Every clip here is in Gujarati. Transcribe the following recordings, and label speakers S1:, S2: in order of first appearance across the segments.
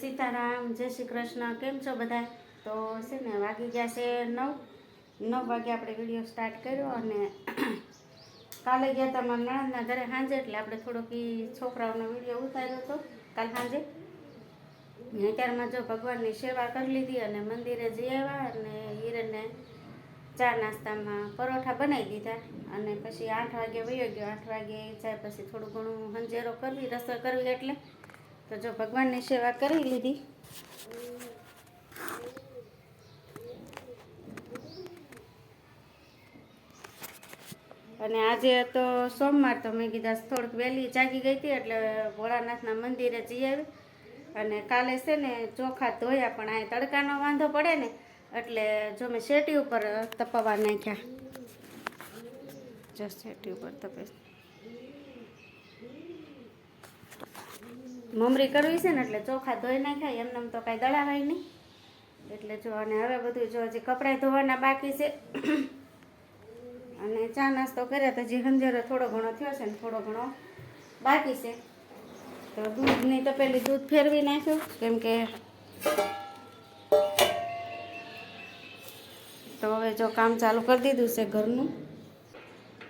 S1: સીતારામ, જય શ્રી કૃષ્ણ. કેમ છો બધા? તો છે ને વાગી ગયા છે 9 વાગે આપણે વિડીયો સ્ટાર્ટ કર્યો. અને કાલે ગયા હતા મારા નણંદના ઘરે સાંજે, એટલે આપણે થોડોક છોકરાઓનો વિડીયો ઉતાર્યો હતો કાલ સાંજે. અત્યારમાં જો ભગવાનની સેવા કરી લીધી અને મંદિરે જઈ આવ્યા, અને હિરેનને ચા નાસ્તામાં પરોઠા બનાવી દીધા. અને પછી 8 વાગે વયો ગયો. 8 વાગે જાય પછી થોડું ઘણું હંજેરો કરવી, રસોઈ કરવી. એટલે તો જો ભગવાનની સેવા કરી લીધી. અને આજે તો સોમવાર, તો મેં કીધા થોડીક વહેલી જાગી ગઈ હતી એટલે ભોળાનાથના મંદિરે જઈ આવી. અને કાલે છે ને ચોખા ધોયા, પણ આ તડકાનો વાંધો પડે ને એટલે જો મેં શેટી ઉપર તપવા નાખ્યા. જો શેટી ઉપર તપે મમરી કરવી છે ને એટલે ચોખા ધોઈ નાખ્યા. એમને તો કાંઈ દળાવાય નહીં એટલે જો. અને હવે બધું જો હજી કપડાં ધોવાના બાકી છે. અને ચા નાસ્તો કર્યા તો હજી હંજેરો થોડો ઘણો થયો છે ને થોડો ઘણો બાકી છે. તો દૂધની તપેલી દૂધ ફેરવી નાખ્યું, કેમ કે તો હવે જો કામ ચાલુ કરી દીધું છે ઘરનું.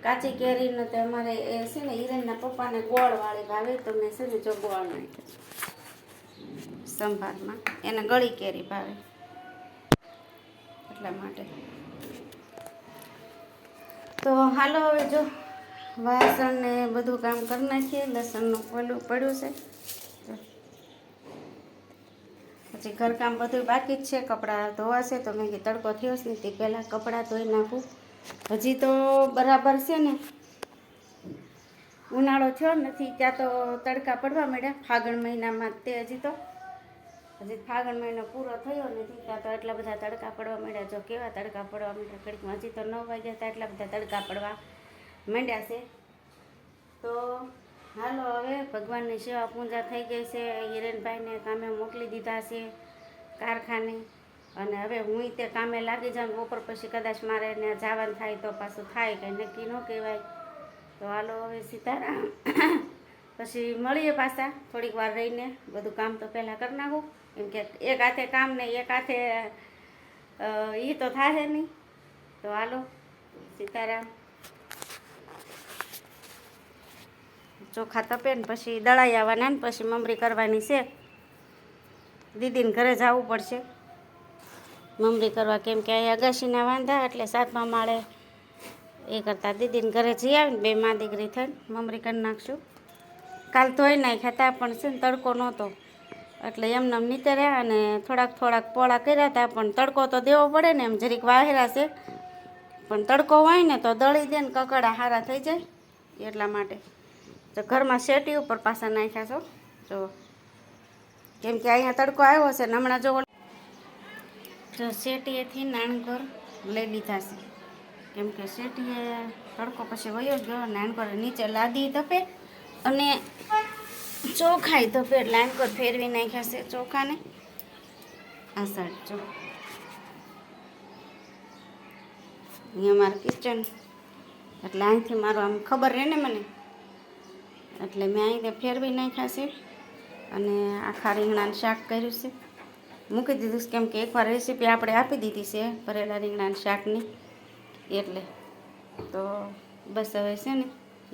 S1: કાચી કેરીનો તો અમારે એ છે ને હિરેનના પપ્પાને ગોળવાળી ભાવે, તો મેં છે ને જો ગોળ નાખ્યો સંભારમાં. એને ગળી કેરી ભાવે એટલા માટે. તો હાલો હવે જો વાસણ ને બધું કામ કરી નાખીએ. લસણનું પેલું પડ્યું છે, પછી ઘરકામ બધું બાકી જ છે. કપડાં ધોવાશે તો મેં કીધું તડકો થયો છે ને તે પહેલાં કપડાં ધોઈ નાખું. હજી તો બરાબર છે ને ઉનાળો થયો નથી ત્યાં તો તડકા પડવા માંડ્યા ફાગણ મહિનામાં. તે હજી ફાગણ મહિનો પૂરો થયો નથી ત્યાં તો એટલા બધા તડકા પડવા માંડ્યા. જો કેવા તડકા પડવા માંડ્યા ઘડીકમાં. હજી તો 9 વાગ્યા હતા એટલા બધા તડકા પડવા માંડ્યા છે. તો હાલો હવે ભગવાનની સેવા પૂજા થઈ ગઈ છે. હિરેનભાઈને કામે મોકલી દીધા છે કારખાને. અને હવે હું તે કામે લાગી જાઉં. બપોર પછી કદાચ મારે એને જવાનું થાય તો પાછું થાય, કંઈ નક્કી ન કહેવાય. તો હાલો હવે સીતારામ. પછી મળીએ પાછા થોડીક વાર રહીને. બધું કામ તો પહેલાં કરી નાખું, એમ કે એક હાથે કામ ને એક હાથે એ તો થાય નહીં. તો હાલો સીતારામ. ચોખા તપે ને પછી દળાઈ આવવાના ને પછી મમરી કરવાની છે. દીદીને ઘરે જવું પડશે મમરી કરવા, કેમ કે અહીં અગાશીના વાંધા એટલે 7મા માળે એ કરતાં દીદીને ઘરે જઈ આવીને 2 મા દીકરી થઈને મમરી કરી નાખશું. કાલ ધોઈ નાખ્યા હતા પણ છે ને તડકો નહોતો એટલે એમને નીચે રહ્યા. અને થોડાક પોળા કર્યા હતા, પણ તડકો તો દેવો પડે ને. એમ જરીક વાહેરા છે પણ તડકો હોય ને તો દળી દે ને કકડા સારા થઈ જાય એટલા માટે. તો ઘરમાં શેટી ઉપર પાછા નાખ્યા છો જો, કેમ કે અહીંયા તડકો આવ્યો છે ને હમણાં જો શેટીએથી નાનઘર લઈ લીધા છે, કેમ કે શેટીએ તડકો પછી વયો જ ગયો. નાનઘર નીચે લાદી તપે અને ચોખાઈ તપે એટલે નાનઘર ફેરવી નાખ્યા છે ચોખાને. આ સાઈડ જો અહીંયા મારું કિચન એટલે અહીંથી મારું આમ ખબર રહે ને મને, એટલે મેં અહીં ફેરવી નાખ્યા છે. અને આખા રીંગણાનું શાક કર્યું છે, મૂકી દીધું છે, કેમ કે એકવાર રેસીપી આપણે આપી દીધી છે ભરેલા રીંગણાના શાકની. એટલે તો બસ હવે છે ને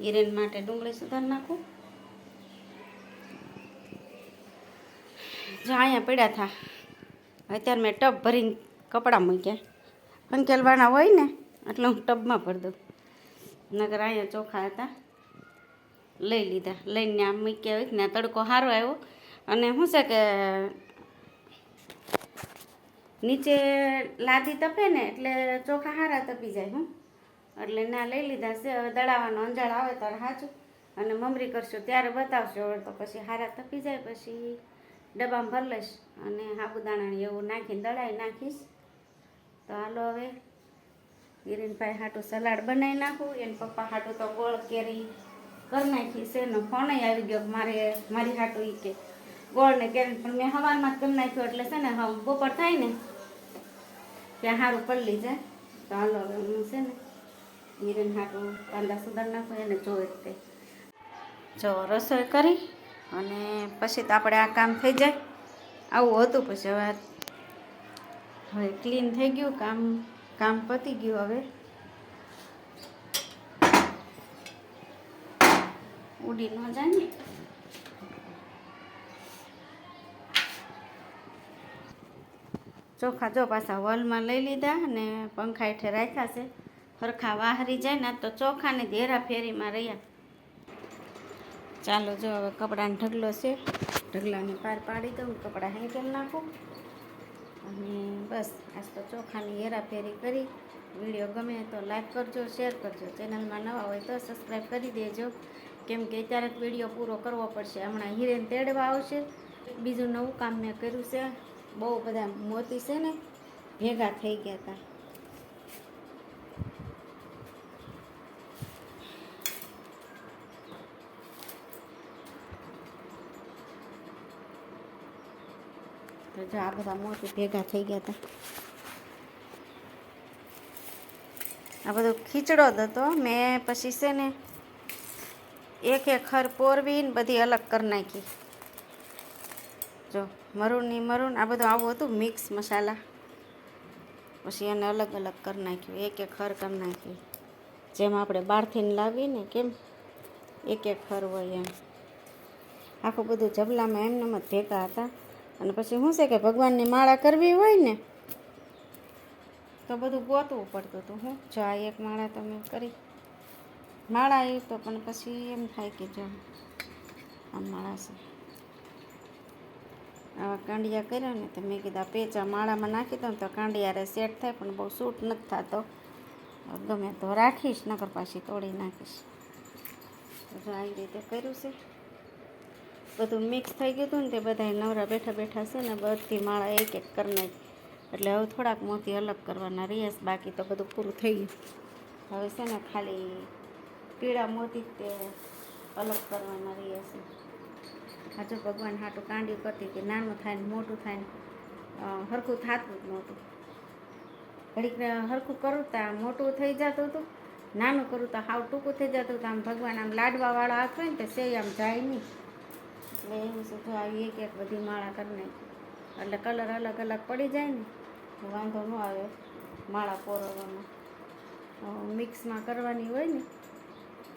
S1: હિરેન માટે ડુંગળી સુધારી નાખું. જો અહીંયા પડ્યા હતા અત્યારે મેં ટબ ભરીને કપડાં મૂક્યા. અંકેલવાના હોય ને એટલે હું ટબમાં ભરી દઉં. નગર અહીંયા ચોખા હતા લઈ લીધા, લઈને આમ મૂક્યા હોય ને. તડકો સારો આવ્યો અને શું છે કે નીચે લાદી તપે ને એટલે ચોખા સારા તપી જાય. એટલે ના લઈ લીધા છે. હવે દળાવાનો અંજાળ આવે ત્યારે સાચું અને મમરી કરશું ત્યારે બતાવશો. હવે તો પછી સારા તપી જાય પછી ડબ્બામાં ભરી લઈશ અને સાબુદાણા એવું નાખીને દળાઈ નાખીશ. તો હાલો હવે હિરેનભાઈ હાટું સલાડ બનાવી નાખું. એને પપ્પા હાટું તો ગોળ કેરી કરી નાખી છે ને ફોન આવી ગયો મારી હાટું એ કે ગોળ ને કેરી, પણ મેં સવારમાં જ કરી નાખ્યું એટલે છે ને બપોર થાય ને ત્યાં સારું પલળી જાય. તો હાલો હવે હું છે ને હિરેન હાટું કાંદા સુધારી નાખું. એને જોવે તે જો રસોઈ કરી અને પછી તો આપણે આ કામ થઈ જાય. આવું હતું. પછી હવે ક્લીન થઈ ગયું, કામ પતી ગયું. હવે ઉડી ન જાય ને. ચોખા જો પાછા વલમાં લઈ લીધા અને પંખા હેઠે રાખ્યા છે. હરખા વાહરી જાય ને તો ચોખાની હેરા ફેરીમાં રહ્યા. ચાલો જો હવે કપડાનો ઢગલો છે, ઢગલાને પાર પાડી દઉં, કપડાં હેંકેલ નાખું અને બસ આજ તો ચોખાની હેરાફેરી કરી. વિડીયો ગમે તો લાઈક કરજો, શેર કરજો. ચેનલમાં નવા હોય તો સબસ્ક્રાઈબ કરી દેજો, કેમ કે અત્યારે વિડીયો પૂરો કરવો પડશે. હમણાં હિરેન તેડવા આવશે. બીજું નવું કામ મેં કર્યું છે. બહુ બધા મોતી છે ને ભેગા થઈ ગયા હતા. તો જો આ બધા મોતી ભેગા થઈ ગયા હતા. આ બધો ખીચડો જ હતો. મેં પછી છે ને એક ખર પોરવીને બધી અલગ કરી નાખી. જો મરૂનની મરૂન, આ બધું આવું હતું મિક્સ મસાલા. પછી એને અલગ અલગ કરી નાખ્યું, એક ખર કરી નાખી. જેમ આપણે બહારથી લાવીને કેમ એક ખર હોય એમ. આખું બધું જબલામાં એમનેમ જ ભેગા હતા. અને પછી શું છે કે ભગવાનની માળા કરવી હોય ને તો બધું ગોતવું પડતું હતું. હું જો આ એક માળા તો મેં કરી, માળા એ તો પણ પછી એમ થાય કે જો આ માળા છે, આવા કાંડિયા કર્યા ને તો મેં કીધા પેચા માળામાં નાખી દઉં તો કાંડિયારે સેટ થાય, પણ બહુ સૂટ નથી થતો. ગમે તો રાખીશ, નકર પાછી તોડી નાખીશ. તો આવી રીતે કર્યું છે. બધું મિક્સ થઈ ગયું હતું ને તે બધા નવરા બેઠા બેઠા છે ને બધી માળા એક કરી નાખી. એટલે હવે થોડાક મોતી અલગ કરવાના રહ્યા. બાકી તો બધું પૂરું થઈ ગયું. હવે છે ને ખાલી પીળા મોતી તે અલગ કરવાના રહ્યા છે. આ જો ભગવાન હાટું કાંડિયું કરતી કે નાનું થાય ને મોટું થાય ને હરખું થતું જ નહોતું. ઘડીક હરખું કરું તો મોટું થઈ જતું હતું, નાનું કરું તો હાવ ટૂંકું થઈ જતું હતું. આમ ભગવાન આમ લાડવાવાળા હાથ હોય ને તો સે આમ જાય નહીં. એટલે એવું છે. જો આવી એક બધી માળા કરી નાખી. એટલે કલર અલગ અલગ પડી જાય ને તો વાંધો ન આવે માળા પોરવવામાં. મિક્સમાં કરવાની હોય ને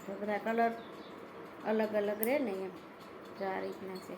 S1: તો બધા કલર અલગ અલગ રહે ને એમ. જો આ રીતના છે.